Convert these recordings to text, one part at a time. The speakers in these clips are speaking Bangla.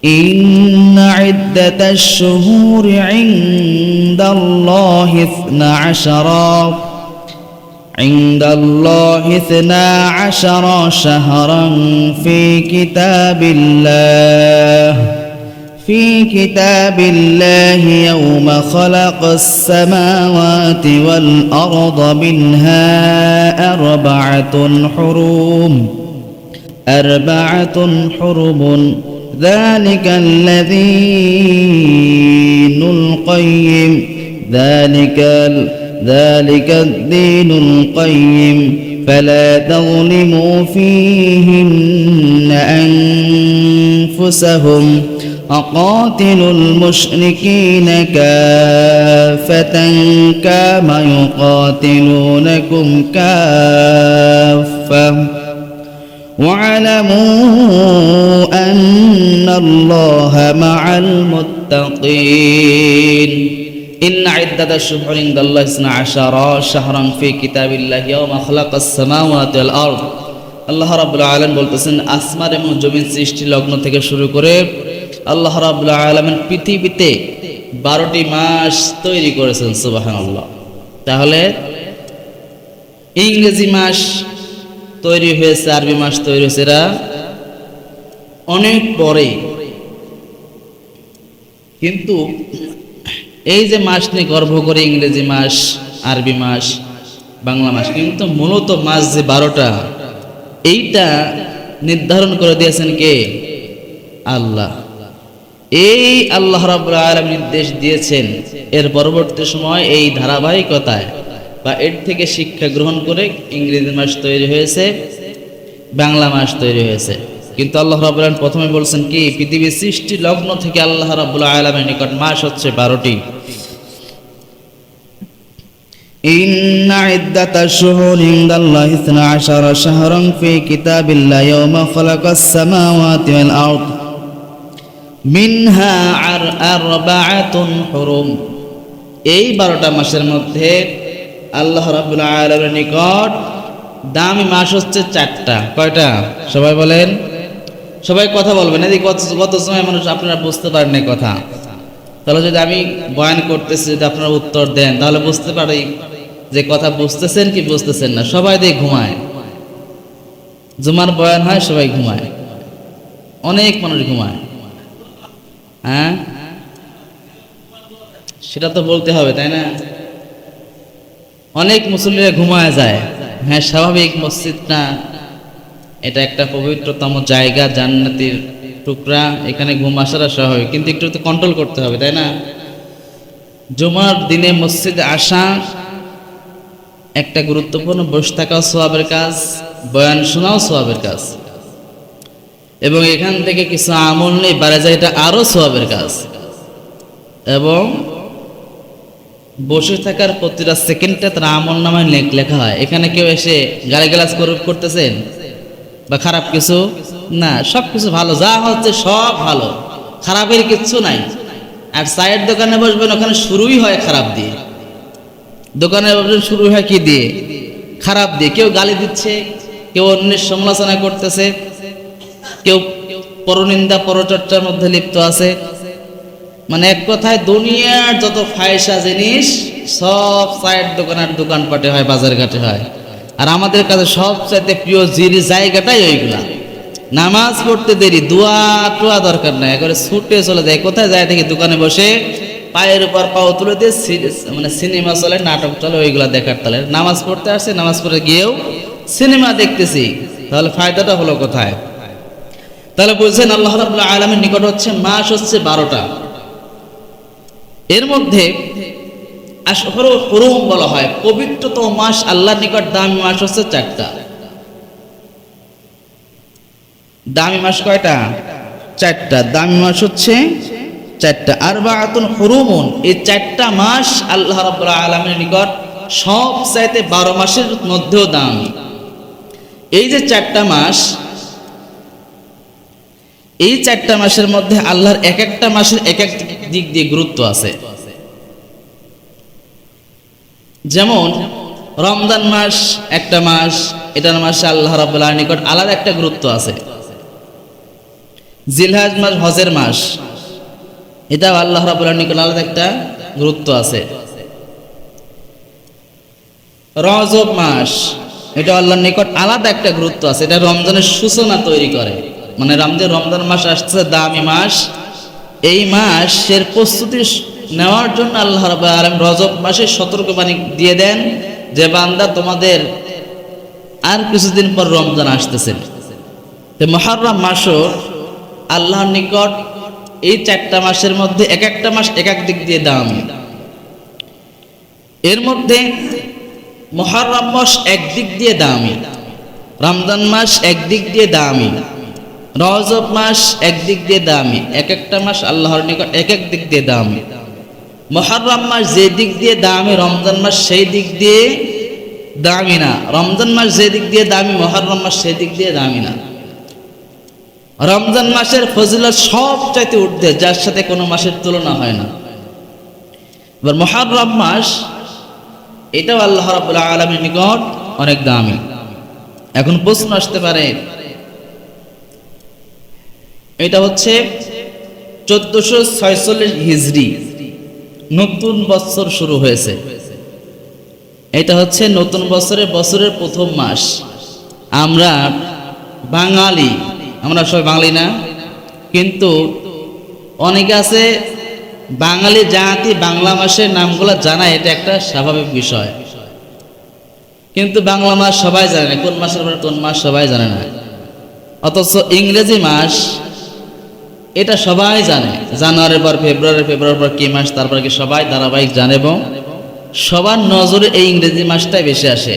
إن عدة الشهور عند الله 12 شهرا في كتاب الله يوم خلق السماوات والأرض منها أربعة حرم ذلك الدين القيم فلا تظلموا فيهن أنفسهم وقاتلوا المشركين كافة كما يقاتلونكم كافة واعلموا أن الله مع المتقين إن عدة الشهور عند الله 12 شهرا في كتاب الله يوم خلق السماوات والأرض আল্লাহ রাব্বুল আলামিন বলতেছেন আসমান এবং জমিন সৃষ্টি লগ্ন থেকে শুরু করে আল্লাহ রাব্বুল আলামিন পৃথিবীতে 12টি মাস তৈরি করেছেন সুবহানাল্লাহ। তাহলে ইংরেজি মাস তৈরি হয়েছে, আরবি মাস তৈরি হয়েছে এরা অনেক পরে। কিন্তু এই যে মাস নিয়ে গর্ব করে ইংরেজি মাস, আরবি মাস, বাংলা মাস, কিন্তু মূলত মাস যে 12টা এইটা নির্ধারণ করে দিয়েছেন কে? আল্লাহ। এই আল্লাহ রাব্বুল আলামিন নির্দেশ দিয়েছেন। এর পরবর্তী সময় এই ধারাবাহিকতায় বা এর থেকে শিক্ষা গ্রহণ করে ইংরেজি মাস তৈরি হয়েছে, বাংলা মাস তৈরি হয়েছে। কিন্তু আল্লাহ রাব্বুল আলামিন প্রথমে বলছেন কি, পৃথিবীর সৃষ্টি লগ্ন থেকে আল্লাহ রাব্বুল আলামিনের নিকট মাস হচ্ছে 12টি। إن عدة الشهور عند الله 12 شهرا في كتاب الله يوم خلق السماوات والأرض منها 4 حرم এই 12টা মাসের মধ্যে আল্লাহ রাব্বুল আলামিনের নিকট দামি মাস হচ্ছে 4টা। কয়টা? সবাই বলেন, সবাই কথা বলবেন। এদিকে কত সময় মানুষ আপনারা বুঝতে পারেন না কথা। তাহলে যদি আমি বয়ান করতেছি, যদি আপনারা উত্তর দেন তাহলে বুঝতে পারি যে কথা বুঝতেছেন কি বুঝতেছেন না। সবাই দিয়ে ঘুমায়, জুমার বয়ান হয় সবাই ঘুমায়, অনেক মানুষ ঘুমায়। হ্যাঁ, সেটা তো বলতে হবে, তাই না? অনেক মুসল্লিরা ঘুমায় যায়। হ্যাঁ, স্বাভাবিক, মসজিদ না, এটা একটা পবিত্রতম জায়গা, জান্নাতের টুকরা, এখানে ঘুম আসাটা স্বাভাবিক, কিন্তু একটু তো কন্ট্রোল করতে হবে, তাই না? জুমার দিনে মসজিদে আসা একটা গুরুত্বপূর্ণ, বসে থাকাও সওয়াবের কাজ, বয়ান শোনাও সওয়াবের কাজ, এবং এখান থেকে কিছু আমল নেই বাড়া যায়, এটা আরো সওয়াবের কাজ। এবং বসে থাকার প্রতিটা সেকেন্ডে তার আমল নামায় লেখা হয়। এখানে কেউ এসে গালিগালাজ করতেছেন বা খারাপ কিছু না, সব কিছু ভালো, যা হচ্ছে সব ভালো, খারাপের কিচ্ছু নাই। আর চায়ের দোকানে বসবেন, ওখানে শুরুই হয় খারাপ দিয়ে। দোকানে বসবেন, শুরু হয় কি দিয়ে? খারাপ দিয়ে। কেউ গালি দিচ্ছে, কেউ অন্যের সমালোচনা করতেছে, কেউ পরনিন্দা পরচর্চার মধ্যে লিপ্ত আছে। মানে এক কথায় দুনিয়ার যত ফায়সা জিনিস সব চায়ের দোকানের দোকানপাটে হয়, বাজার ঘাটে হয়। আর আমাদের কাছে সবচাইতে প্রিয় জায়গাটাই ওইগুলা। নামাজ পড়তে দেরি, দোয়া টোয়া দরকার নাই, একবারে ছুটে চলে যায়। কোথায় যায় দেখি? দোকানে বসে পায়ের উপর পাও তুলে দিয়ে মানে সিনেমা চলে, নাটক চলে, ওইগুলা দেখার তালে। নামাজ পড়তে আসছে, নামাজ পড়ে গিয়েও সিনেমা দেখতেছি, তাহলে ফায়দাটা হলো কোথায়? তাহলে বলছেন আল্লাহ রাব্বুল আলামিনের নিকট হচ্ছে মাস হচ্ছে 12টা। এর মধ্যে আশহুরুল হুরুম বলা হয়, পবিত্রতম মাস। আল্লাহর নিকট দামি মাস হচ্ছে 4টা। দামি মাস কয়টা? 4টা। দামি মাস হচ্ছে 4টা। আরবাআতুন হুরুমুন, এই 4টা মাস আল্লাহ রাব্বুল আলামিনের নিকট সবচাইতে 12 মাসের মধ্যেও দামি। এই যে 4টা মাস, এই 4টা মাসের মধ্যে আল্লাহর এক একটা মাসের এক এক দিক দিয়ে গুরুত্ব আছে। যেমন রমজান মাস একটা মাস, এটার মাসে আল্লাহ রাব্বুল আলামিনের নিকট আলাদা একটা গুরুত্ব আছে। জিলহজ মাস হজের মাস, এটা আল্লাহ রাব্বুল আলামিন আলাদা একটা গুরুত্ব আছে। রজব মাস, এটা আল্লাহর নিকট আলাদা একটা গুরুত্ব আছে। এটা রমজানের সূচনা তৈরি করে, মানে রমজান মাস আসছে, দামি মাস। এই মাসের প্রস্তুতি নেওয়ার জন্য আল্লাহ রাব্বুল আলামিন রজব মাসে সতর্কবাণী দিয়ে দেন যে বান্দা তোমাদের আর কিছুদিন পর রমজান আসতেছে। তো মুহররম মাসও আল্লাহর নিকট এই 4টা মাসের মধ্যে এক একটা মাস এক এক দিক দিয়ে দামি। এর মধ্যে মুহররম মাস একদিক দিয়ে দামি, রমজান মাস একদিক দিয়ে দামি, রজব মাস একদিক দিয়ে দামি। এক একটা মাস আল্লাহর নিকট এক এক দিক দিয়ে দামি। মুহররম মাস যে দিক দিয়ে দামি, রমজান মাস সেই দিক দিয়ে দামি না। রমজান মাস যে দিক দিয়ে দামি, মুহররম মাস সেই দিক দিয়ে দামি না। রমজান মাসের ফজিলত সবচাইতে ঊর্ধ্বে, যার সাথে কোনো মাসের তুলনা হয় না। এবার মুহররম মাস, এটাও আল্লাহ রাব্বুল আলামিনের নিকট অনেক দামি। এখন প্রশ্ন আসতে পারে, এটা হচ্ছে 1446 হিজরি, নতুন বছর শুরু হয়েছে। এটা হচ্ছে নতুন বছরের প্রথম মাস। আমরা বাঙালি, আমরা সবাই বাঙালি না, কিন্তু অনেকে আছে বাঙালি জাতি বাংলা মাসের নামগুলো জানা, এটা একটা স্বাভাবিক বিষয়। কিন্তু বাংলা মাস সবাই জানে না, কোন মাসের পর কোন মাস সবাই জানে না। অথচ ইংরেজি মাস এটা সবাই জানে, জানুয়ারির পর ফেব্রুয়ারি, ফেব্রুয়ারির পর কি মাস, তারপর কি সবাই ধারাবাহিক জানে, এবং সবার নজরে এই ইংরেজি মাসটাই বেশি আসে।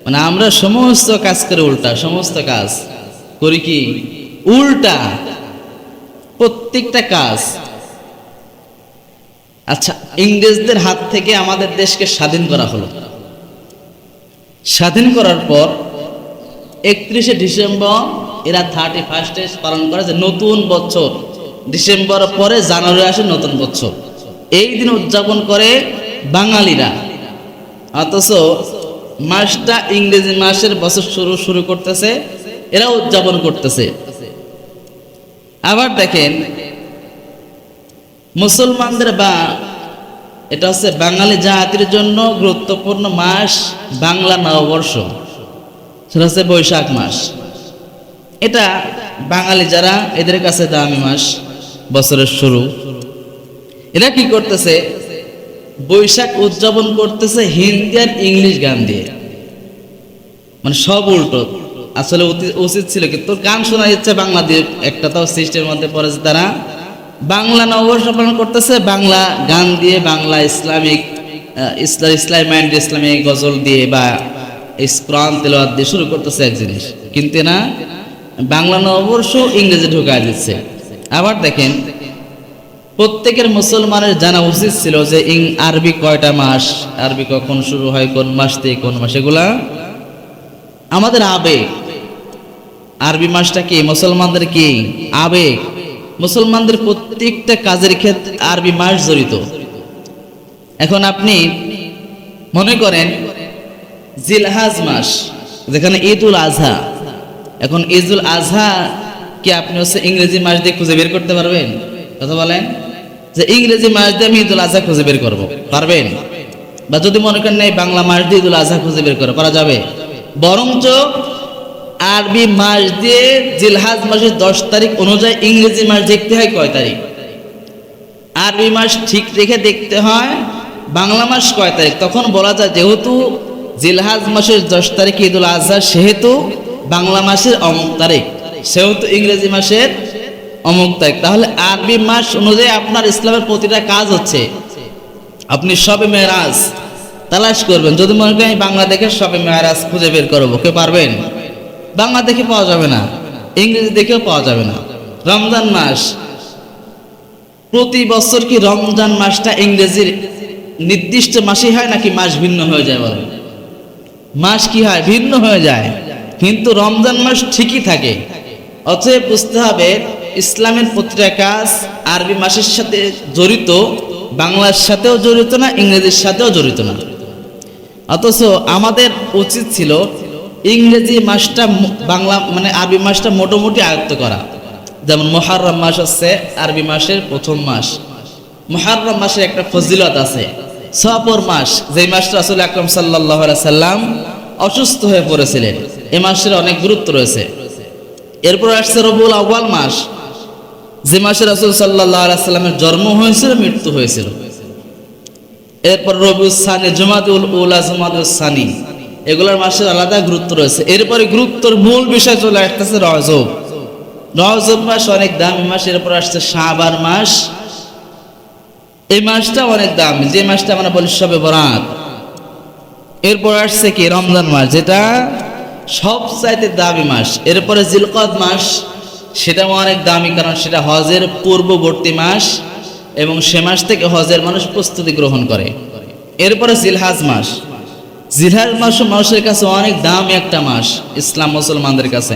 মানে আমরা সমস্ত কাজ করে উল্টা, সমস্ত কাজ করি কি উল্টা, প্রত্যেকটা কাজ। আচ্ছা, ইংরেজদের হাত থেকে আমাদের দেশকে স্বাধীন করা হলো। স্বাধীন করার পর 31শে ডিসেম্বর এরা 31 পালন করে যে নতুন বছর। ডিসেম্বর পরে জানুয়ারি আসে নতুন বছর, এই দিন উদযাপন করে বাঙালিরা। অথচ মাসটা ইংরেজি মাসের বছর শুরু করতেছে, এরা উদযাপন করতেছে। আবার দেখেন মুসলমানদের, বা এটা হচ্ছে বাঙালি জাতির জন্য গুরুত্বপূর্ণ মাস, বাংলা নববর্ষ, সেটা হচ্ছে বৈশাখ মাস। এটা বাঙালি যারা, এদের কাছে দামি মাস, বছরের শুরু। এরা কি করতেছে, বৈশাখ উদযাপন করতেছে হিন্দি আর ইংলিশ গান দিয়ে, মানে সব উল্টো। আসলে উচিত ছিল কি তোর গান শোনার ইচ্ছে বাংলা দিয়ে, একটা তাও সিস্টেমের মধ্যে পড়েছে। তারা বাংলা নববর্ষ পালন করতেছে বাংলা গান দিয়ে, বাংলা ইসলামিক ইসলামিক গজল দিয়ে বা কোরআন তেলাওয়াত দিয়ে শুরু করতেছে এক জিনিস, কিন্তু না বাংলা নববর্ষ ইংরেজি ঢুকায় দিচ্ছে। আবার দেখেন, প্রত্যেকের মুসলমানের জানা উচিত ছিল যে আরবি কয়টা মাস, আরবি কখন শুরু হয়, কোন মাস থেকে কোন মাস, এগুলা আমাদের আবেগ। আরবি মাসটা কি মুসলমানদের কি আবেগ। মুসলমানদের প্রত্যেকটা কাজের ক্ষেত্রে আরবি মাস জড়িত। এখন আপনি মনে করেন জিলহজ মাস, যেখানে ঈদুল আজহা, এখন ঈদুল আজহা কি আপনি হচ্ছে ইংরেজি মাস দিয়ে খুঁজে বের করতে পারবেন? কথা বলেন, যে ইংরেজি মাস দিয়ে আমি ঈদুল আজহা খুঁজে বের করবো, পারবেন? বা যদি মনে করেন এই বাংলা মাস দিয়ে ঈদুল আজহা খুঁজে বের করা যাবে? বরঞ্চ আরবি মাস দিয়ে জিলহজ মাসের 10 তারিখ অনুযায়ী ইংরেজি মাস দেখতে হয় কয় তারিখ। আরবি মাস ঠিক রেখে দেখতে হয় বাংলা মাস কয় তারিখ। তখন বলা যায় যেহেতু জিলহজ মাসের 10 তারিখ ঈদুল আজহা, সেহেতু বাংলা মাসের অমুক তারিখ, সেহেতু ইংরেজি মাসের অমুক তারিখ। তাহলে আরবি মাস অনুযায়ী আপনার ইসলামের প্রতিটা কাজ হচ্ছে। আপনি শবে মেরাজ তালাশ করবেন, যদি মনে করেন বাংলা দেখে শবে মেরাজ খুঁজে বের করবো, কেউ পারবেন? বাংলা দেখে পাওয়া যাবে না, ইংরেজি দেখেও পাওয়া যাবে না। রমজান মাস, প্রতি বছর কি রমজান মাসটা ইংরেজির নির্দিষ্ট মাসই হয় নাকি মাস ভিন্ন হয়ে যায়? বলেন, মাস কি হয়? ভিন্ন হয়ে যায়, কিন্তু রমজান মাস ঠিকই থাকে। অতএব বুঝতে হবে ইসলামের প্রতিটা কাজ আরবি মাসের সাথে জড়িত, বাংলার সাথেও জড়িত না, ইংরেজির সাথেও জড়িত না। অথচ আমাদের উচিত ছিল ইংরেজি মাসটা, বাংলা মানে আরবি মাসটা মোটামুটি আয়ত্ত করা, যেমন মুহররম মাস হচ্ছে আরবি মাসের প্রথম মাস। মুহররম মাসের একটা ফজিলত আছে, সফর মাস, যেই মাসটা রাসূল আকরাম সাল্লাল্লাহু আলাইহি সাল্লাম অসুস্থ হয়ে পড়েছিলেন, এই মাসের অনেক গুরুত্ব রয়েছে। এরপর আসছে রবিউল আউয়াল মাস, যে মাসে রাসূল সাল্লাল্লাহু আলাইহি সাল্লামের জন্ম হয়েছিল, মৃত্যু হয়েছিল। এরপর রবিউল সানি, জুমাদুল উলা, জুমাদুল সানি, এগুলোর মাসের আলাদা গুরুত্ব রয়েছে। এরপরে গুরুত্বের মূল বিষয় চলে আসতেছে রজব। রজব মাস অনেক দামি মাস। এরপর আসছে শাবান মাস, এই মাসটা অনেক দামি, যে মাসটা আমরা বলি শবে বরাত। এরপর আসছে কি রমজান মাস, যেটা সবচাইতে দামি মাস। এরপরে জিলকদ মাস, সেটাও অনেক দামি, কারণ সেটা হজের পূর্ববর্তী মাস এবং সে মাস থেকে হজের মানুষ প্রস্তুতি গ্রহণ করে। এরপরে জিলহাজ মাস, জিলহাজ মাস মানুষের কাছে অনেক দামি একটা মাস ইসলাম মুসলমানদের কাছে,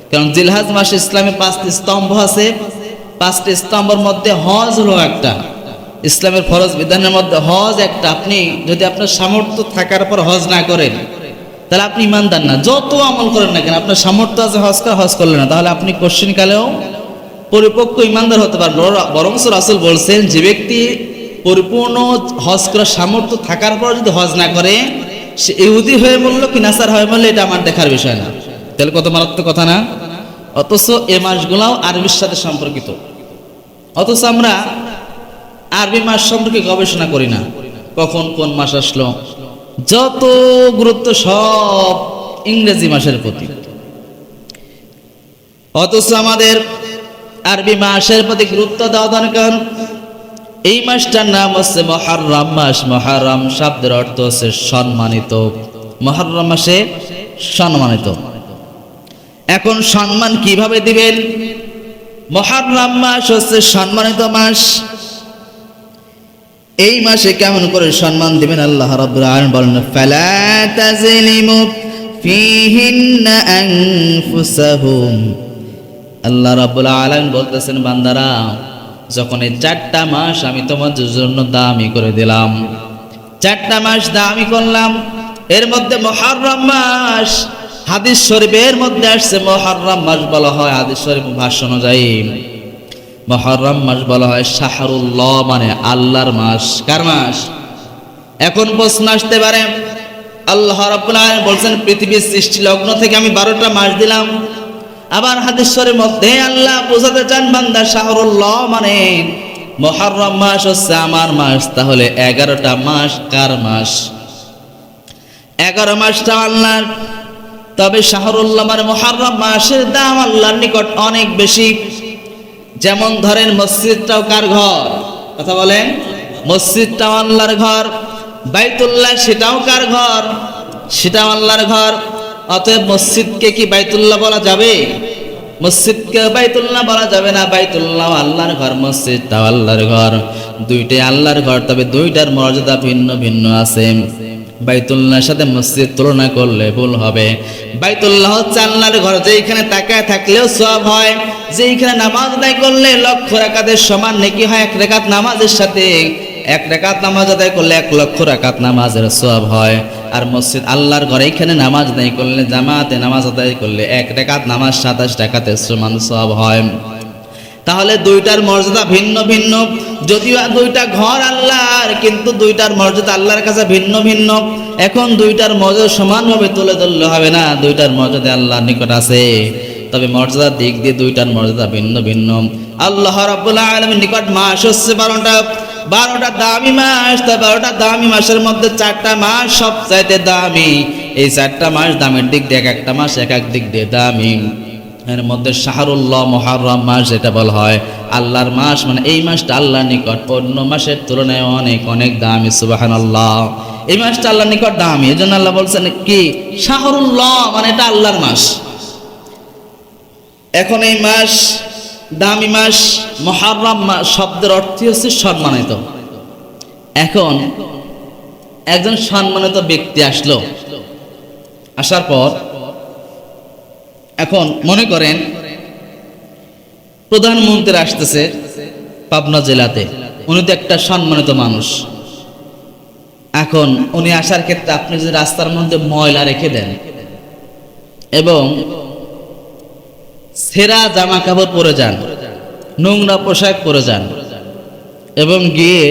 কারণ জিলহাজ মাস ইসলামে 5টি স্তম্ভ আছে। 5টি স্তম্ভের মধ্যে হজ হলো একটা, ইসলামের ফরজ বিধানের মধ্যে হজ একটা। আপনি যদি আপনার সামর্থ্য থাকার পর হজ না করেন, তাহলে আপনি ইমানদার না। যত আমল করেন না কেন, আপনার সামর্থ্য আছে হজ করলেন না, তাহলে আপনি কোশ্চিনকালেও পরিপক্ক ইমানদার হতে পারবেন। বরং রাসূল বলছেন, যে ব্যক্তি পরিপূর্ণ হজ করার সামর্থ্য থাকার পর যদি হজ না করে, সে ইহুদি হয়ে বললো কি নাসার হয়ে বললো, এটা আমার দেখার বিষয় না। তাহলে কত মারাত্মক কথা না? অথচ এ মাসগুলাও আরবির সাথে সম্পর্কিত, অথচ আমরা আরবি মাস সম্পর্কে গবেষণা করি না, কখন কোন মাস আসলো। যত গুরুত্ব সব ইংরেজি মাসের প্রতি, অথচ আমাদের আরবি মাসের প্রতি গুরুত্ব দেওয়া দরকার। এই মাসটার নাম হচ্ছে মুহররম মাস। মুহররম শব্দের অর্থ হচ্ছে সম্মানিত। মুহররম মাসে সম্মানিত। এখন সম্মান কিভাবে দিবেন? মুহররম মাস হচ্ছে সম্মানিত মাস। এই মাসে কেমন করে সম্মান দিবেন? আল্লাহ রাব্বুল আলামিন বলেন, ফালা তাজলিমু ফীহিন্না আনফুসাহুম। আল্লাহ রাব্বুল আলামিন বলতেছেন, বান্দারা, যখন এই 4টা মাস আমি তোমাদের জন্য দামি করে দিলাম, 4টা মাস দামি করলাম, এর মধ্যে মুহররম মাস, হাদিস শরীফের মধ্যে আসছে মুহররম মাস বলা হয়, হাদিস শরীফ ভাষ্য অনুযায়ী মুহররম মাস বলা হয় শাহরুল্লাহ, মানে আল্লাহর মাস। কার মাস? এখন প্রশ্ন আসতে পারে, আল্লাহ রাব্বুল আলামিন বলছেন পৃথিবীর সৃষ্টি লগ্ন থেকে আমি 12টা মাস দিলাম। আবার হাদিস শরীফের মধ্যে আল্লাহ বোঝাতে চান, বান্দা শাহরুল্লাহ মানে মুহররম মাস হচ্ছে আমার মাস। তাহলে 11টা মাস কার মাস? 11 মাসটা আল্লাহর। তবে শাহরুল্লাহ মানে মুহররম মাসের দাম আল্লাহর নিকট অনেক বেশি। যেমন ধরেন, মসজিদটাও কার ঘর? কথা বলেন। মসজিদটাও আল্লাহর ঘর। বাইতুল্লাহ সেটাও কার ঘর? সেটাও আল্লাহর ঘর। অতএব মসজিদকে কি বাইতুল্লাহ বলা যাবে? মসজিদকে বাইতুল্লাহ বলা যাবে না। বাইতুল্লাহ আল্লাহর ঘর, মসজিদটাও আল্লাহর ঘর। দুইটাই আল্লাহর ঘর, তবে দুইটার মর্যাদা ভিন্ন ভিন্ন আছে। বাইতুল্লাহর সাথে মসজিদ তুলনা করলে ভুল হবে। বাইতুল্লাহ হচ্ছে আল্লাহর ঘর, যেখানে তাকায় থাকলেও সওয়াব হয়, যেখানে নামাজ আদায় করলে 1,00,000 রাকাতের সমান নেকি হয়। 1 রাকাত নামাজের সাথে 1 রাকাত নামাজ আদায় করলে 1,00,000 রাকাত নামাজের সওয়াব হয়। আর মসজিদ আল্লাহর ঘর, এখানে নামাজ আদায় করলে, জামাতে নামাজ আদায় করলে 1 রাকাত নামাজ 27 রাকাতের সমান সওয়াব হয়। তাহলে দুইটার মর্যাদা ভিন্ন ভিন্ন। যদিও দুইটা ঘর আল্লাহর, কিন্তু দুইটার মর্যাদা আল্লাহর কাছে ভিন্ন ভিন্ন। এখন দুইটার মর্যাদা সমানভাবে তুলে ধরলে হবে না। দুইটার মর্যাদা আল্লাহর নিকট আছে, তবে মর্যাদার দিক দিয়ে দুইটার মর্যাদা ভিন্ন ভিন্ন। আল্লাহ রাব্বুল আলামিনের নিকট মাস হচ্ছে 12টা দামি মাস। তা 12টা দামি মাসের মধ্যে 4টা মাস সবচাইতে দামি। এই 4টা মাস দামের দিক দিয়ে এক একটা মাস এক এক দিক দিয়ে দামি। এর মধ্যে শাহরুল্লাহ মুহররম মাস যেটা বলা হয় আল্লাহর মাস, মানে এই মাসটা আল্লাহর নিকট অন্য মাসের তুলনায় অনেক অনেক দামি। সুবহানাল্লাহ, এই মাসটা আল্লাহর নিকট দামি। এজন্য আল্লাহ বলছেন কি শাহরুল্লাহ, মানে এটা আল্লাহর মাস। এখন এই মাস দামি মাস। মুহররম মাস শব্দের অর্থ হচ্ছে সম্মানিত। এখন একজন সম্মানিত ব্যক্তি আসলো, আসার পর এখন মনে করেন প্রধানমন্ত্রী আসতেছে পাবনা জেলাতে, উনি তো একটা সম্মানিত মানুষ। এখন উনি আসার ক্ষেত্রে আপনি যদি রাস্তার মধ্যে ময়লা রেখে দেন এবং ছেঁড়া জামা কাপড় পরে যান, নোংরা পোশাক পরে যান এবং গিয়ে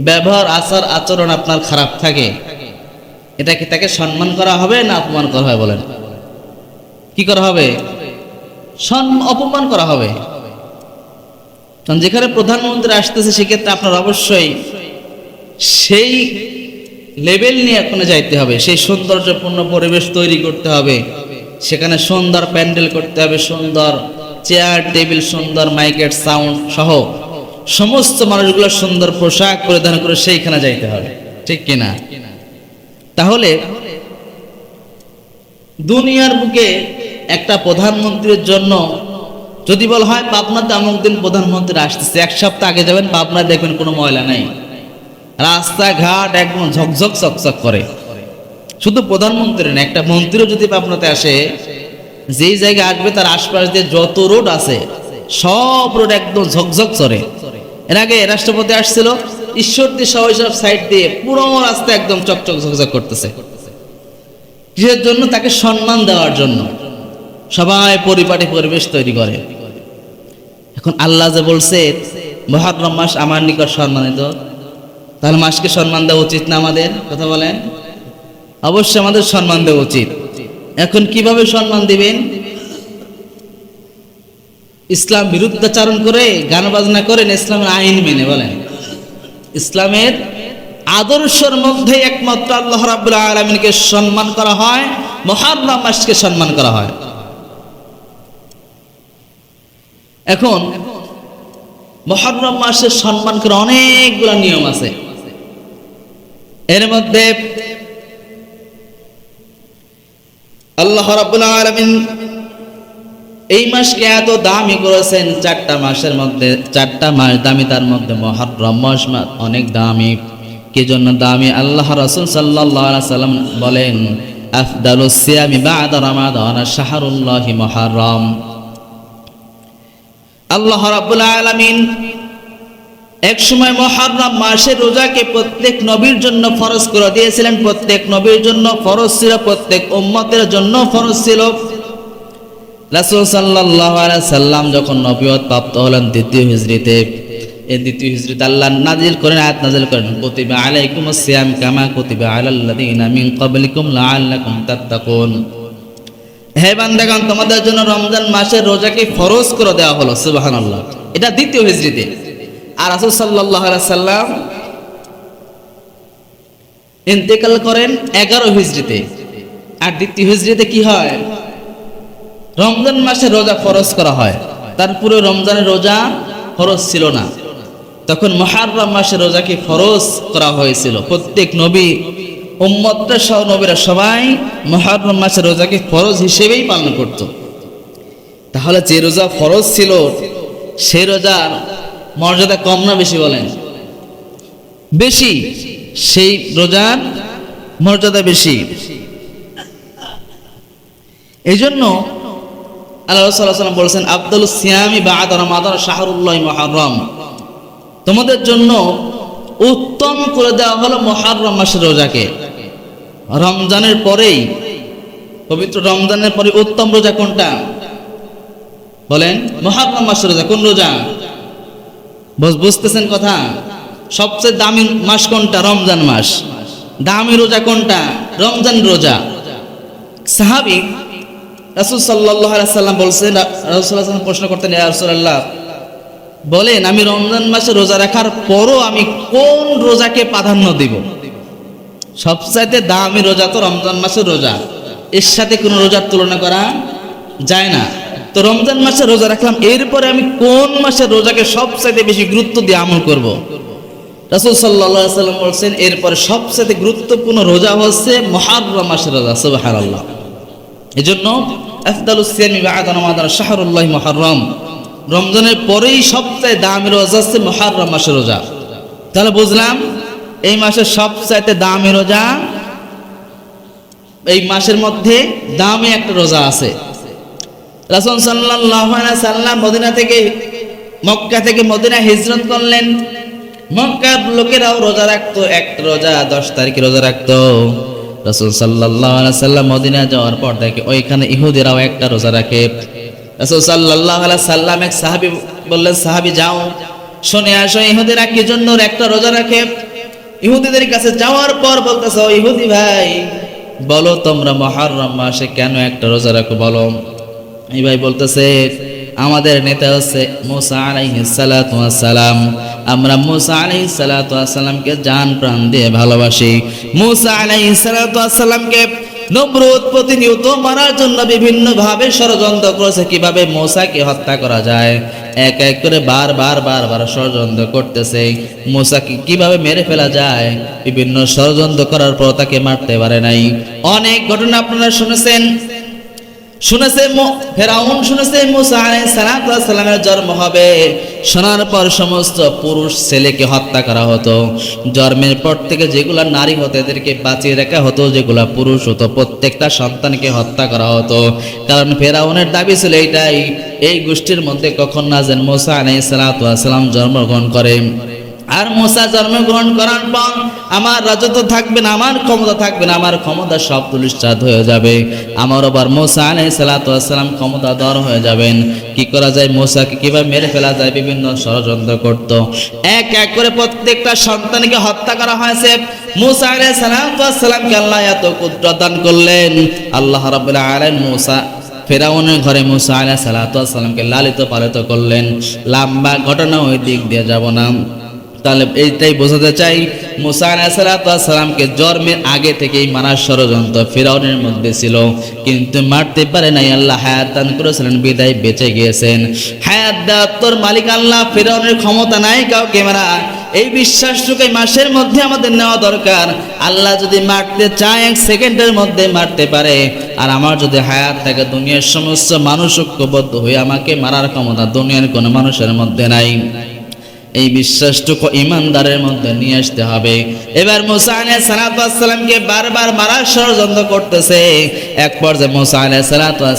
ব্যবহার আচার আচরণ আপনার খারাপ থাকে, এটা কি তাকে সম্মান করা হবে না অপমান করা হবে? বলেন, কি করা হবে? অপমান করা হবে। কারণ যেখানে প্রধানমন্ত্রী আসতেছে সেক্ষেত্রে আপনার অবশ্যই সেই লেভেল নিয়ে ওখানে যাইতে হবে, সেই সৌন্দর্যপূর্ণ পরিবেশ তৈরি করতে হবে, সেখানে সুন্দর প্যান্ডেল করতে হবে, সুন্দর চেয়ার টেবিল, সুন্দর মাইকের সাউন্ড সহ সমস্ত মানুষগুলো সুন্দর পোশাক পরিধান করে সেইখানে যাইতে হবে, ঠিক কিনা? তাহলে দুনিয়ার বুকে একটা প্রধানমন্ত্রীর জন্য যদি বলা হয় পাবনাতে অমুক দিন প্রধানমন্ত্রী আসতেছে, এক সপ্তাহ আগে যাবেন, পাবনা দেখবেন কোনো ময়লা নাই, রাস্তাঘাট একদম ঝকঝক চকচক করে। শুধু প্রধানমন্ত্রী না, একটা মন্ত্রীও যদি পাবনাতে আসে, যেই জায়গায় আসবে তার আশপাশ দিয়ে যত রোড আছে সব রোড একদম ঝকঝক চরে। এর আগে রাষ্ট্রপতি আসছিল, ঈশ্বরদী সহ সব সাইড দিয়ে পুরো রাস্তা একদম চকচক ঝকঝক করতেছে। কিসের জন্য? তাকে সম্মান দেওয়ার জন্য সবাই পরিপাটি পরিবেশ তৈরি করে। এখন আল্লাহ যে বলছে মুহররম মাস আমার নিকট সম্মানিত, তাহলে মাসকে সম্মান দেওয়া উচিত না আমাদের? কথা বলেন, অবশ্যই আমাদের সম্মান দেওয়া উচিত। এখন কিভাবে সম্মান দিবেন? ইসলাম বিরুদ্ধাচারণ করে, গান বাজনা করে না ইসলামের আইন মেনে? বলেন, ইসলামের আদর্শের মধ্যে একমাত্র আল্লাহ রাব্বুল আলামিনকে সম্মান করা হয়, মুহররম মাসকে সম্মান করা হয়। এখন মুহররম মাসের সম্মান করে অনেকগুলো নিয়ম আছে। এর মধ্যে আল্লাহ রাব্বুল আলামিন এই মাসকে এত দামি করেছেন, 4টা মাসের মধ্যে 4টা মাস দামি, তার মধ্যে মুহররম মাস অনেক দামি। কি জন্য দামি? আল্লাহ রাসূল সাল্লাল্লাহু আলাইহি সাল্লাম বলেন, আফদালুস সিয়ামি বা'দা রমাদান শাহরুল্লাহি মুহররম। আল্লাহ রাব্বুল আলামিন এক সময় মুহররম মাসের রোজাকে প্রত্যেক নবীর জন্য ফরজ করে দিয়েছিলেন। প্রত্যেক নবীর জন্য ফরজ ছিল, প্রত্যেক উম্মতের জন্য ফরজ ছিল। রাসূল সাল্লাল্লাহু আলাইহি সাল্লাম যখন নবুয়ত প্রাপ্ত হলেন দ্বিতীয় হিজরিতে, এই দ্বিতীয় হিজরিতে আল্লাহ নাজিল করেন, আয়াত নাজিল করেন, কুতিবা আলাইকুমুস সিয়াম কামা কুতিবা আলাল্লাযিনা মিন ক্বাবলিকুম লাআল্লাকুম তাত্তাকুন। হে বান্দাগণ, তোমাদের জন্য রমজান মাসের রোজাকে ফরজ করে দেওয়া হলো। সুবহানাল্লাহ। এটা দ্বিতীয় হিজরিতে। আর রাসূল সাল্লাল্লাহু আলাইহি সাল্লাম ইন্তেকাল করেন 11 হিজরিতে। আর দ্বিতীয় হিজরিতে কি হয়? রমজান মাসে রোজা ফরজ করা হয়। তারপরে রমজানের রোজা ফরজ ছিল না, তখন মুহররম মাসে রোজাকে ফরজ করা হয়েছিল। প্রত্যেক নবী উম্মতরা সহ নবীরা সবাই মুহররম মাসে রোজাকে ফরজ হিসেবেই পালন করত। তাহলে যে রোজা ফরজ ছিল সেই রোজার মর্যাদা কম না বেশি? বলেন, বেশি। সেই রোজার মর্যাদা বেশি। এই জন্য আল্লাহ রাসূল সাল্লাল্লাহু আলাইহি ওয়াসাল্লাম বলেছেন, আফদালুস সিয়ামি বা'দা রমাদান শাহরুল্লাহি মুহররম। তোমাদের জন্য উত্তম করে দেওয়া হলো মুহররম মাসের রোজাকে। রমজানের পরেই, পবিত্র রমজানের পরে উত্তম রোজা কোনটা? বলেন, মুহররম মাসের রোজা। কোন রোজা? বুঝতেছেন কথা? সবচেয়ে দামি মাস কোনটা? রমজান মাস। দামি রোজা কোনটা? রমজান রোজা। সাহাবী রাসূল সাল্লাল্লাহু আলাইহি সাল্লাম বলছেন, রাসূল সাল্লাল্লাহু আলাইহি সাল্লাম প্রশ্ন করতেন, ইয়া রাসূলুল্লাহ, বলেন আমি রমজান মাসে রোজা রাখার পরও আমি কোন রোজাকে প্রাধান্য দিব? সবচাইতে দামি রোজা তো রমজান মাসের রোজা, এর সাথে কোনো রোজার তুলনা করা যায় না। তো রমজান মাসে রোজা রাখলাম, এরপরে আমি কোন মাসের রোজাকে সবচাইতে বেশি গুরুত্ব দিয়ে আমল করব? রাসূল সাল্লাল্লাহু আলাইহি সাল্লাম বলছেন, এরপরে সবচাইতে গুরুত্বপূর্ণ রোজা হচ্ছে মুহররম মাসের রোজা। সুবহানাল্লাহ। এজন্য আফদালুস সিয়ামি বা'দা রমাদান শাহরুল্লাহি মুহররম। রমজানের পরেই সবচেয়ে দামি রোজা হচ্ছে মুহররম মাসের রোজা। তাহলে বুঝলাম এই মাসের সবচাইতে দামি রোজা, এই মাসের মধ্যে দামি একটা রোজা আছে। রাসূল সাল্লাল্লাহু আলাইহি সাল্লাম মক্কা থেকে মদিনা হিজরত করলেন। মক্কার লোকেরাও রোজা রাখতো, একটা রোজা 10 তারিখে রোজা রাখতো। রাসূল সাল্লাল্লাহু আলাইহি সাল্লাম মদিনা যাওয়ার পর দেখে ওইখানে ইহুদিরাও একটা রোজা রাখে। রাসূল সাল্লাল্লাহু আলাইহি সাল্লাম এক সাহাবী বললেন, সাহাবী যাও শুনে আসো ইহুদিরা কি জন্য একটা রোজা রাখে। ইহুদিদের কাছে যাওয়ার পর বলতেছে, ইহুদি ভাই বলো তোমরা মুহররম মাসে কেন একটা রোজা রাখো বলো। এই ভাই বলতেছে, আমাদের নেতা হচ্ছে মুসা আলাইহিস সালাতু ওয়াস সালাম, আমরা মুসা আলাইহিস সালাতু ওয়াস সালামকে জান প্রাণ দিয়ে ভালোবাসি। মুসা আলাইহিস সালাতু ওয়াস সালামকে নমরুদ প্রতিনিয়ত মারার জন্য বিভিন্ন ভাবে ষড়যন্ত্র করেছে, কিভাবে মুসাকে হত্যা করা যায়। এক এক করে বারবার ষড়যন্ত্র করতেছে, মুসাকে কিভাবে মেরে ফেলা যায়। বিভিন্ন ষড়যন্ত্র করার পর তাকে মারতে পারে নাই। অনেক ঘটনা আপনারা শুনেছেন। ফেরাউন শুনেছে মুসা আলাইহিস সালামের জন্ম হবে, শোনার পর সমস্ত পুরুষ ছেলেকে হত্যা করা হতো। জন্মের পর থেকে যেগুলা নারী হতো এদেরকে বাঁচিয়ে রাখা হতো, যেগুলা পুরুষ হতো প্রত্যেকটা সন্তানকে হত্যা করা হতো। কারণ ফেরাউনের দাবি ছিল এইটাই, এই গোষ্ঠীর মধ্যে কখন না যেন মুসা আলাইহিস সালাম জন্মগ্রহণ করে। আর মুসা জন্মগ্রহণ করার পর আমার রাজত্ব থাকবে না, আমার ক্ষমতা থাকবে না, আমার ক্ষমতা সব তুলিশ্বাত হয়ে যাবে। আমার আবার মুসা আলাইহিস সালাম ক্ষমতাধর হয়ে যাবেন। কি করা যায়, মুসাকে কিভাবে মেরে ফেলা যায়, বিভিন্ন ষড়যন্ত্র করত। এক এক করে প্রত্যেকটা সন্তানকে হত্যা করা হয়েছে। মুসা আলাইহিস সালামকে আল্লাহ এত কুদরত দান করলেন, আল্লাহ রাব্বুল আলামিন মুসা ফেরাউনের ঘরে মুসা আলাইহিস সালামকে লালিত পালিত করলেন। লম্বা ঘটনা, ওই দিক দিয়ে যাব না। তাহলে এইটাই বোঝাতে চাই, মুসা আলাইহিস সালামকে জন্মের আগে থেকেই মারার ষড়যন্ত্র ফিরআউনের মধ্যে ছিল, কিন্তু মারতে পারে নাই। আল্লাহ হায়াত দান করেছিলেন, বিদায় বেঁচে গিয়েছেন। হায়াত দেওয়ার তোর মালিক আল্লাহ, ফিরআউনের ক্ষমতা নাই কাউকে মারা। এই বিশ্বাসটুকু এই মাসের মধ্যে আমাদের নেওয়া দরকার। আল্লাহ যদি মারতে চায় 1 সেকেন্ডের মধ্যে মারতে পারে। আর আমার যদি হায়াত থাকে, দুনিয়ার সমস্ত মানুষ ঐক্যবদ্ধ হয়ে আমাকে মারার ক্ষমতা দুনিয়ার কোনো মানুষের মধ্যে নাই। এই বিশ্বাসটুকু ইমানদারের মধ্যে নিয়ে আসতে হবে। এবার মুসা আলাইহিস সালামকে বারবার মারার ষড়যন্ত্র করতেছে। এক পর্যায়ে মুসা আলাইহিস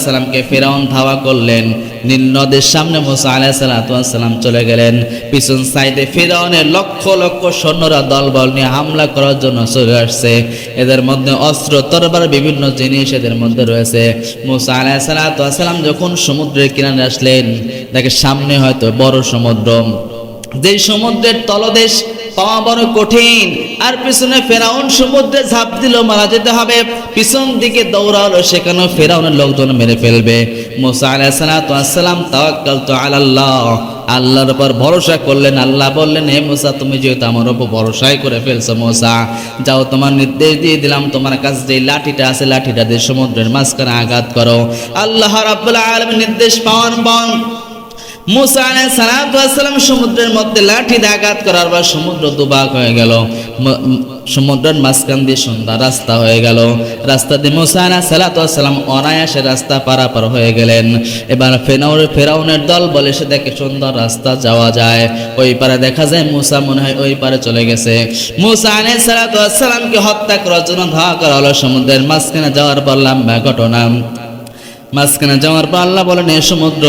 সালামকে ফিরআউন ধাওয়া করলেন। নীল নদের সামনে মুসা আলাইহিস সালাম চলে গেলেন। পিছন সাইডে ফিরআউনের লক্ষ লক্ষ সৈন্যরা দলবল নিয়ে হামলা করার জন্য চলে আসছে। এদের মধ্যে অস্ত্র তরবারি বিভিন্ন জিনিস এদের মধ্যে রয়েছে। মুসা আলাইহিস সালাম যখন সমুদ্রের কিনারে আসলেন, দেখে সামনে হয়তো বড় সমুদ্র, যে সমুদ্রের তলদেশ পাওয়া বড় কঠিন। আর পিছনে ফেরাউন সমুদ্রে ঝাঁপ দিল, মারা যেতে হবে। পিছন দিকে দৌড়ালো, সেখানে ফেরাউনের লোকজন মেরে ফেলবে। মুসা আলাইহিস সালাম তাওয়াক্কালতু আলাল্লাহ, আল্লাহর উপর ভরসা করলেন। আল্লাহ বললেন, হে মুসা, তুমি যেহেতু আমার উপর ভরসাই করে ফেলছো, মুসা যাও, তোমার নির্দেশ দিয়ে দিলাম, তোমার কাছে যে লাঠিটা আছে লাঠিটা দিয়ে সমুদ্রের মাঝখানে আঘাত করো। আল্লাহ রাব্বুল আলামিন নির্দেশ পাওয়ার পর মুসা আলাইহিস সালাম সমুদ্রের মধ্যে লাঠি দিয়ে আঘাত করার পর সমুদ্র দুভাগ হয়ে গেল। সমুদ্রের মাঝখান দিয়ে সুন্দর রাস্তা হয়ে গেল। রাস্তা দিয়ে মুসা আলাইহিস সালাম অনায়াসে রাস্তা পারাপার হয়ে গেলেন। এবার ফেরাউনের দল বলে, সে দেখে সুন্দর রাস্তা যাওয়া যায়, ওই পারে দেখা যায় মুসা মনে হয় ওই পারে চলে গেছে। মুসা আলাইহিস সালামকে হত্যা করার জন্য ধাওয়া করা হলো। সমুদ্রের মাঝখানে যাওয়ার পর লম্বা ঘটনা, মাঝখানে যাওয়ার পর আল্লাহ বলেন, হে সমুদ্র,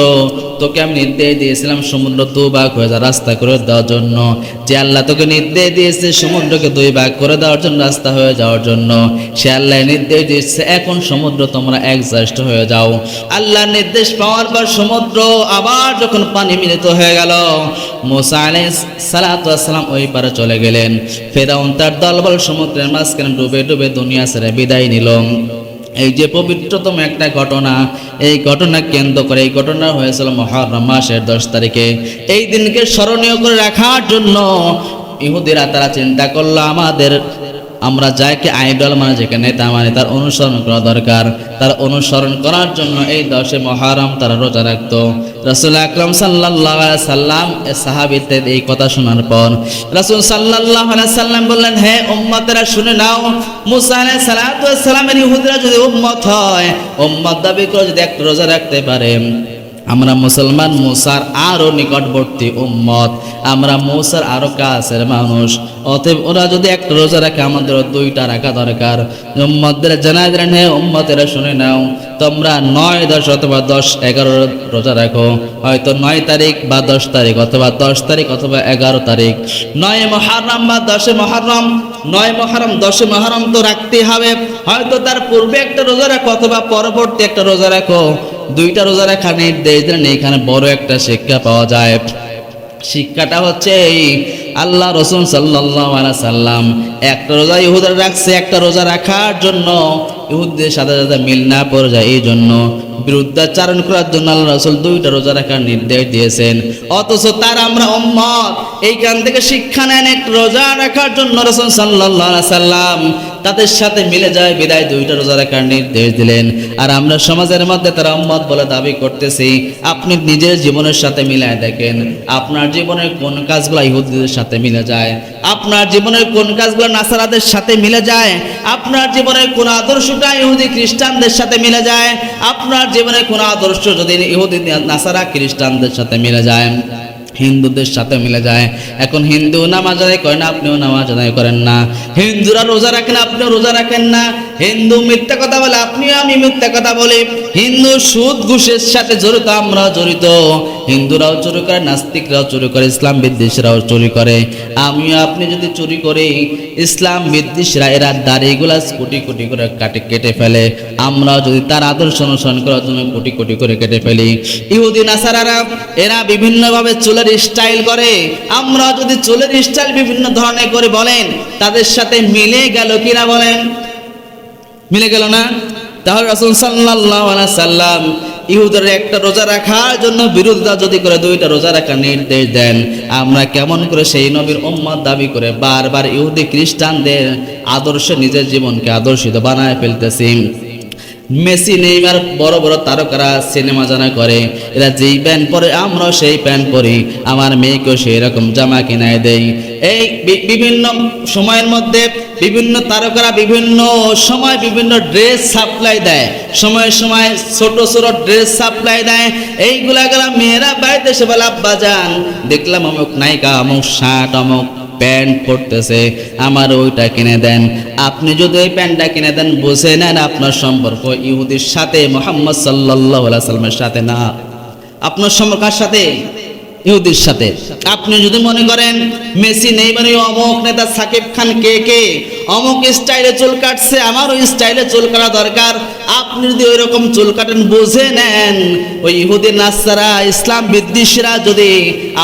তোকে আমি নির্দেশ দিয়েছিলাম সমুদ্র 2 ভাগ হয়ে যা, রাস্তা করে দেওয়ার জন্য। যে আল্লাহ তোকে নির্দেশ দিয়েছে সমুদ্রকে 2 ভাগ করে দেওয়ার জন্য, রাস্তা হয়ে যাওয়ার জন্য, সে আল্লাহ নির্দেশ দিয়েছে এখন সমুদ্র তোমরা একজাস্ট হয়ে যাও। আল্লাহর নির্দেশ পাওয়ার পর সমুদ্র আবার যখন পানি মিলিত হয়ে গেল, মুসা আলাইহিস সালাম ওই পারে চলে গেলেন। ফেরাউন তার দলবল সমুদ্রের মাঝখানে ডুবে ডুবে দুনিয়া ছেড়ে বিদায় নিল। এই যে পবিত্রতম একটা ঘটনা, এই ঘটনা কেন্দ্র করে, এই ঘটনা হয়েছিল মুহররম মাসের 10 তারিখে। এই দিনকে স্মরণীয় করে রাখার জন্য ইহুদিরা তারা চিন্তা করলো, আমরা যাকে আইডল মানে, যেখানে নেতা মানে, তার অনুসরণ করা দরকার। তার অনুসরণ করার জন্য এই 10 মুহররম তারা রোজা রাখতো। রাসূল আকরাম সাল্লাল্লাহু আলাইহি সাল্লাম সাহাবীদের এই কথা শোনার পর রাসূল সাল্লাল্লাহু আলাইহি সাল্লাম বললেন, হে উম্মতেরা শুনে নাও, মুসা আলাইহিস সালামের ইহুদিরা যদি উম্মত হয়, উম্মত দাবি করে যদি একটা রোজা রাখতে পারে, আমরা মুসলমান মুসার আরো নিকটবর্তী উম্মত, আমরা মুসার আরো কাছের মানুষ। অতএব ওরা যদি একটা রোজা রাখে, আমাদের 2টা রাখা দরকার। উম্মতদের জানাই দিলেন, হে উম্মতেরা শুনে নাও, তোমরা 9, 10 অথবা 10, 11 রোজা রাখো। হয়তো 9 তারিখ বা 10 তারিখ অথবা 10 তারিখ অথবা 11 তারিখ, 9 মুহররম বা 10 মুহররম, 9 মুহররম 10 মুহররম তো রাখতেই হবে। হয়তো তার পূর্বে একটা রোজা রাখো অথবা পরবর্তী একটা রোজা রাখো। দুইটা রোজা রাখার নির্দেশ দিলেন। এখানে বড় একটা শিক্ষা পাওয়া যায়। শিক্ষাটা হচ্ছে এই, আল্লাহ রসুল সাল্লাল্লাহু আলাইহি সাল্লাম একটা রোজা ইহুদের রাখছে, একটা রোজা রাখার জন্য ইহুদদের সাথে সাথে মিল না পড়ে যায়, এই জন্য বিরুদ্ধাচারণ করার জন্য আল্লাহ রসুল দুইটা রোজা রাখার নির্দেশ দিয়েছেন। অথচ তার আমরা উম্মত এইখান থেকে শিক্ষা নেন একটা রোজা রাখার জন্য রসুল সাল্লাল্লাহু আলাইহি সাল্লাম তাদের সাথে মিলে যায় বিদায় দুইটা রোজা রাখার নির্দেশ দিলেন। আর আমরা সমাজের মধ্যে তারা উম্মত বলে দাবি করতেছি। আপনি নিজের জীবনের সাথে মিলায় দেখেন, আপনার জীবনের কোন কাজগুলো ইহুদিদের সাথে মিলে যায়, আপনার জীবনের কোন কাজগুলো নাসারাদের সাথে মিলে যায়, আপনার জীবনের কোন আদর্শটা ইহুদি খ্রিস্টানদের সাথে মিলে যায়, আপনার জীবনের কোন আদর্শ যদি ইহুদি নাসারা খ্রিস্টানদের সাথে মিলে যায়, হিন্দুদের সাথে মিলে যায়। এখন হিন্দু নামাজ আদায় করেন, আপনিও নামাজ আদায় করেন না। হিন্দুরা রোজা রাখেন, আপনিও রোজা রাখেন না। হিন্দু মিথ্যা কথা বলে, আপনিও আমি মিথ্যা কথা বলি। হিন্দু সুদ ঘুষের সাথে জড়িত, আমরা জড়িত। হিন্দুরাও চুরি করে, নাস্তিকরাও চুরি করে, ইসলাম বিদ্বেষীরাও চুরি করে। আমিও আপনি যদি চুরি করি, ইসলাম বিদ্বেষীরা এরা দাড়িগুলা কোটি কোটি করে কেটে ফেলে, আমরাও যদি তার আদর্শ অনুসরণ করার জন্য কোটি কোটি করে কেটে ফেলি। ইহুদি নাসারারা এরা বিভিন্নভাবে চুলের স্টাইল করে, আমরা যদি চুলের স্টাইল বিভিন্ন ধরনের করে বলেন, তাদের সাথে মিলে গেল কিনা বলেন? মিলে গেল না? তাহলে রাসূল সাল্লাল্লাহু আলাইহি সাল্লাম ইহুদের একটা রোজা রাখার জন্য বিরোধিতা যদি করে দুইটা রোজা রাখার নির্দেশ দেন, আমরা কেমন করে সেই নবীর উম্মত দাবি করে বারবার ইহুদি খ্রিস্টানদের আদর্শে নিজের জীবনকে আদর্শিত বানায় ফেলতেছি। মেসি, নেইমার, বড় বড় তারকারা সিনেমা জানা করে, এরা যেই প্যান্ট পরে আমরাও সেই প্যান্ট পরি, আমার মেয়েকেও সেই রকম জামা কিনায় দেই। এই বিভিন্ন সময়ের মধ্যে বিভিন্ন তারকারা বিভিন্ন সময় বিভিন্ন ড্রেস সাপ্লাই দেয়, সময় সময় ছোট ছোট ড্রেস সাপ্লাই দেয়। এইগুলা গেলা মেয়েরা বাড়িতে এসে বলে, আব্বা যান দেখলাম অমুক নায়িকা অমুক শার্ট অমুক প্যান্ট পরতেছে, আমার ওইটা কিনে দেন। আপনি যদি ওই প্যান্টটা কিনে দেন, বুঝে নেন আপনার সম্পর্ক ইহুদির সাথে, মুহাম্মদ সাল্লাল্লাহু আলাইহি সাল্লামের সাথে না, আপনার সম্পর্ক কার সাথে? ইহুদির সাথে। আপনি যদি মনে করেন মেসি, নেইমার, অমুক নেতা সাকিব খান কে অমুক স্টাইলে চুল কাটছে, আমার ওই স্টাইলে চুল কাটা দরকার, আপনি যদি ওই রকম চুল কাটেন, বুঝে নেন ওই ইহুদি নাসারা ইসলাম বিদ্বেষীরা যদি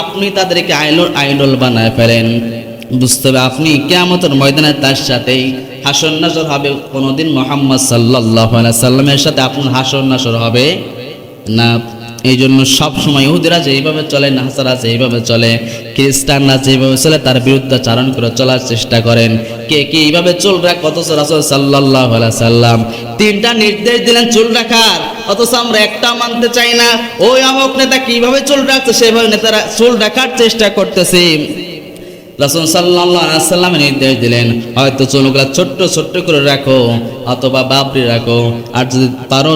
আপনি তাদেরকে আইডল বানায় ফেলেন, বুঝতে হবে আপনি কিয়ামতের ময়দানে তার সাথেই হাসর নাসর হবে। কোনোদিন মুহাম্মদ সাল্লাল্লাহু আলাইহি সাল্লামের সাথে আপনার হাসর নাসর হবে না। এই জন্য সবসময় ইহুদিরা যেইভাবে চলে, নাসারা যেইভাবে চলে, খ্রিস্টানরা যেইভাবে চলে, তার বিরুদ্ধাচারণ করে চলার চেষ্টা করেন। কে এইভাবে চুল রাখ, অথচ রাসূল সাল্লাল্লাহু আলাইহি সাল্লাম তিনটা নির্দেশ দিলেন চুল রাখার, অথচ আমরা একটা মানতে চাই না। ওই অমুক নেতা কিভাবে চুল রাখছে, সেভাবে নেতারা চুল রাখার চেষ্টা করতেছে। রাসূল সাল্লাল্লাহু আলাইহি সাল্লাম নির্দেশ দিলেন, হয়তো চুলগুলা ছোট্ট ছোট্ট করে রাখো অথবা বাবরি রাখো, আর যদি পারো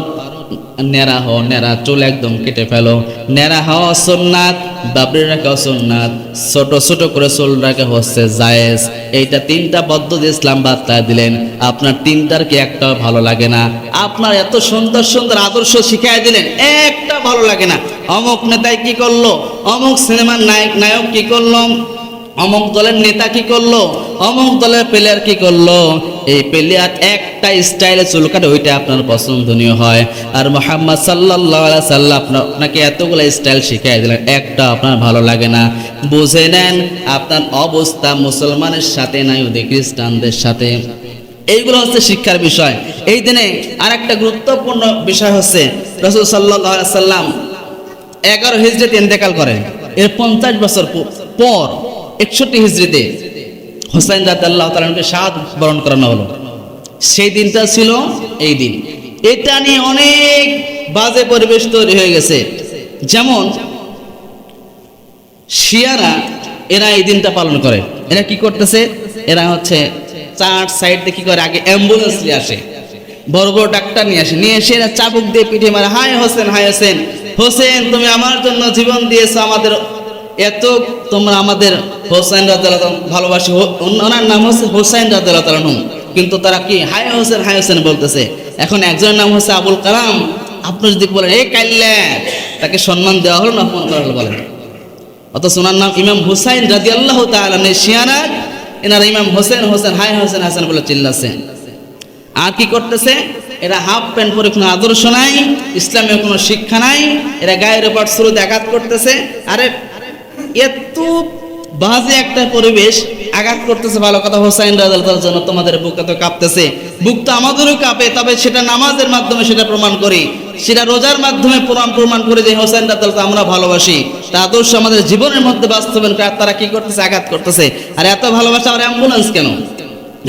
নেড়া হও, নেড়া চুল একদম কেটে ফেলো। নেড়া হওয়া সুন্নাত, বাবরি রাখা সুন্নাত, ছোট ছোট করে চুল রাখা হচ্ছে জায়েজ। এইটা তিনটা পদ্ধতি ইসলাম বার্তা দিলেন। আপনার তিনটার কি একটাও ভালো লাগে না? আপনার এত সুন্দর সুন্দর আদর্শ শিখাই দিলেন, একটা ভালো লাগে না। অমুক নেতাই কি করলো, অমুক সিনেমার নায়ক কি করলো, অমুক দলের নেতা কি করলো, অমুক দলের প্লেয়ার কি করলো, এই প্লেয়ার একটা স্টাইলে চুল কাটে, ওইটা আপনার পছন্দনীয় হয়। আর মুহাম্মদ সাল্লাল্লাহু আলাইহি সাল্লাম আপনাকে এতগুলো স্টাইল শিখিয়ে দিলেন, একটা আপনার ভালো লাগে না। বুঝে নেন আপনার অবস্থা মুসলমানের সাথে না ইহুদি খ্রিস্টানদের সাথে। এইগুলো হচ্ছে শিক্ষার বিষয়। এই দিনে আরেকটা গুরুত্বপূর্ণ বিষয় হচ্ছে রাসূল সাল্লাল্লাহু আলাইহি সাল্লাম 11 হিজরিতে ইন্তেকাল করেন। এর 50 বছর পর 61 হিজরিতে হুসাইন রাদিয়াল্লাহু তাআলাকে শাহাদাত বরণ করানো হলো। সেই দিনটা ছিল এই দিন। এটা নিয়ে অনেক বাজে পরিবেশ তৈরি হয়ে গেছে। যেমন শিয়ারা এরা এই দিনটা পালন করে। এরা কি করতেছে, এরা হচ্ছে চার সাইড থেকে কি করে, আগে অ্যাম্বুলেন্স নিয়ে আসে, বড় বড় ডাক্তার নিয়ে এসে এরা চাবুক দিয়ে পিঠে মারে, হাই হোসেন, হাই হোসেন, হোসেন তুমি আমার জন্য জীবন দিয়েছো, আমাদের এত তোমরা আমাদের হোসেন রাদিয়াল্লাহু তাআলা ভালোবাসি। ওনার নাম হচ্ছে হোসেন রাদিয়াল্লাহু তাআলা, কিন্তু তারা কি হাই হোসেন বলতেছে। এখন একজনের নাম হচ্ছে আবুল কালাম। আপনি যদি বলেন এই কাইল্লা, তাকে সম্মান দেওয়া হলো না অপমান করা হলো বলেন? অথচ ওনার নাম ইমাম হুসাইন রাদিয়াল্লাহু তাআলা। শিয়ারা এনারা ইমাম হোসেন হাই হোসেন বলে চিল্লাছে। আর কি করতেছে, এরা হাফ প্যান্ট পরে কোনো আদর্শ নাই, ইসলামের কোনো শিক্ষা নাই, এরা গায়ের উপর স্রোতে আঘাত করতেছে। আরে এত বাজে একটা পরিবেশ, আঘাত করতেছে ভালো কথা, হোসাইন রাদিয়াল্লাহু জন্য তোমাদের বুক তো কাঁপতেছে, বুক তো আমাদেরও কাঁপে, তবে সেটা নামাজের মাধ্যমে সেটা প্রমাণ করি, সেটা রোজার মাধ্যমে প্রমাণ করে যে হোসাইন রাদিয়াল্লাহু আমরা ভালোবাসি, তা আদর্শ আমাদের জীবনের মধ্যে বাস্তবায়ন করে। তারা কি করতেছে? আঘাত করতেছে। আর এত ভালোবাসা, আর অ্যাম্বুলেন্স কেন?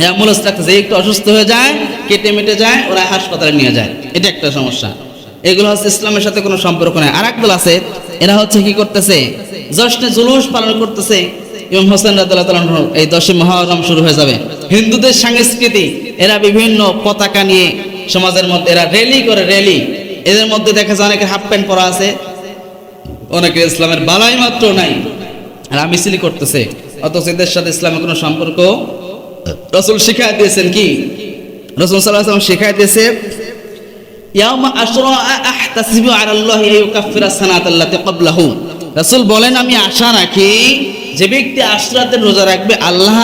অ্যাম্বুলেন্স রাখতেছে, একটু অসুস্থ হয়ে যায়, কেটে মেটে যায়, ওরা হাসপাতালে নিয়ে যায়, এটা একটা সমস্যা। এগুলো হচ্ছে ইসলামের সাথে কোনো সম্পর্ক নেই। আর একদল আছে, এরা হচ্ছে কি করতেছে? জশ্নে জুলুস পালন করতেছে। ইমাম হোসেন রাদিয়াল্লাহু তাআলা এই 10 মুহররম শুরু হয়ে যাবে, হিন্দুদের সংস্কৃতি, এরা বিভিন্ন পতাকা নিয়ে সমাজের মধ্যে এরা র্যালি করে, র্যালি। এদের মধ্যে দেখা যায় অনেকের হাফ প্যান্ট পরা আছে, অনেকে ইসলামের বালাই মাত্র নাই, আর মিছিল করতেছে, অথচ এদের সাথে ইসলামের কোনো সম্পর্ক। রাসূল শিখায় দিয়েছেন কি? রাসূল সাল্লাল্লাহু আলাইহি ওয়াসাল্লাম শিখায় দিয়েছে, ইয়াউমা আশরা আহতাসিবু আলাল্লাহি আইয়ুকাফিরা সানাতাল্লাতি ক্বাবলাহু। রাসূল বলেন, আমি আশা রাখি যে ব্যক্তি আশরাতের রোজা রাখবে, আল্লাহ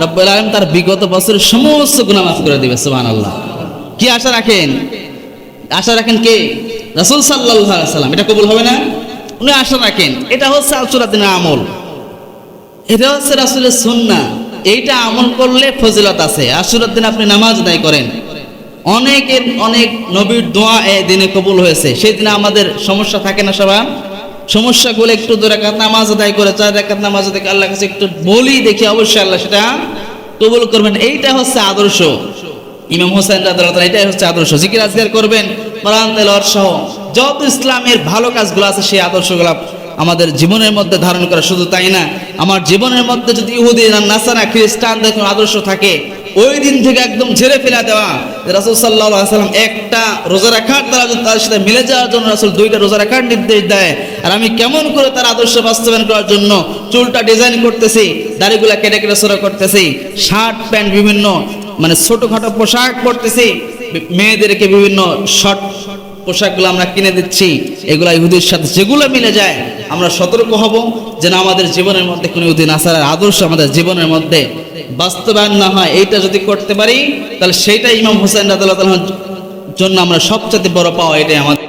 রাব্বুল আলামিন তার বিগত বছরের সমস্ত গুনাহ মাফ করে দিবে। সুবহানাল্লাহ। কি আশা রাখেন? আশা রাখেন কে? রাসূল সাল্লাল্লাহু আলাইহি ওয়াসাল্লাম। এটা কবুল হবে না? উনি আশা রাখেন। এটা হচ্ছে আশুরার দিনের আমল, এটা হচ্ছে রাসূলের সুন্নাহ। এইটা আমল করলে ফজিলত আছে। আশুরার দিন আপনি নামাজ আদায় করেন, অনেক নবীর দোয়া এই দিনে কবুল হয়েছে। সেই দিনে আমাদের সমস্যা থাকে না সবার? সমস্যাগুলো একটু 2 রাকাত নামাজ আদায় করে, 4 রাকাত নামাজ আদায় করে আল্লাহর কাছে একটু বলি, দেখি অবশ্যই আল্লাহ সেটা কবুল করবেন। এইটা হচ্ছে আদর্শ। ইমাম হোসেন রাদিয়াল্লাহু তাআলা, এটাই হচ্ছে আদর্শ। জিকির আজকার করবেন, কোরআন তেলাওয়াত সহ যত ইসলামের ভালো কাজগুলো আছে, সেই আদর্শগুলো আমাদের জীবনের মধ্যে ধারণ করা। শুধু তাই না, আমার জীবনের মধ্যে যদি ইহুদি, নাসারা, খ্রিস্টানদের কোনো আদর্শ থাকে, ওই দিন থেকে একদম ঝেড়ে ফেলা দেওয়া। রাসূল সাল্লাল্লাহু আলাইহি ওয়াসাল্লাম একটা রোজা রাখার দ্বারা তার সাথে মিলে যাওয়ার জন্য রাসূল 2টা রোজা রাখার নির্দেশ দেয়। আর আমি কেমন করে তার আদর্শ বাস্তবায়ন করার জন্য চুলটা ডিজাইন করতেছি, দাড়িগুলা কেটে কেটে সোরা করতেছি, শার্ট প্যান্ট বিভিন্ন মানে ছোটখাটো পোশাক পরতেছি, মেয়েদেরকে বিভিন্ন শর্ট পোশাকগুলো আমরা কিনে দিচ্ছি। এগুলা ইহুদির সাথে যেগুলো মিলে যায়, আমরা সতর্ক হব যেন আমাদের জীবনের মধ্যে কোনো ইহুদি নাসারার আদর্শ আমাদের জীবনের মধ্যে বাস্তবায়ন না হয়। এইটা যদি করতে পারি, তাহলে সেইটাই ইমাম হোসেন রাদিয়াল্লাহু তাআলার জন্য আমরা সবচেয়ে বড় পাওয়া। এটাই আমাদের।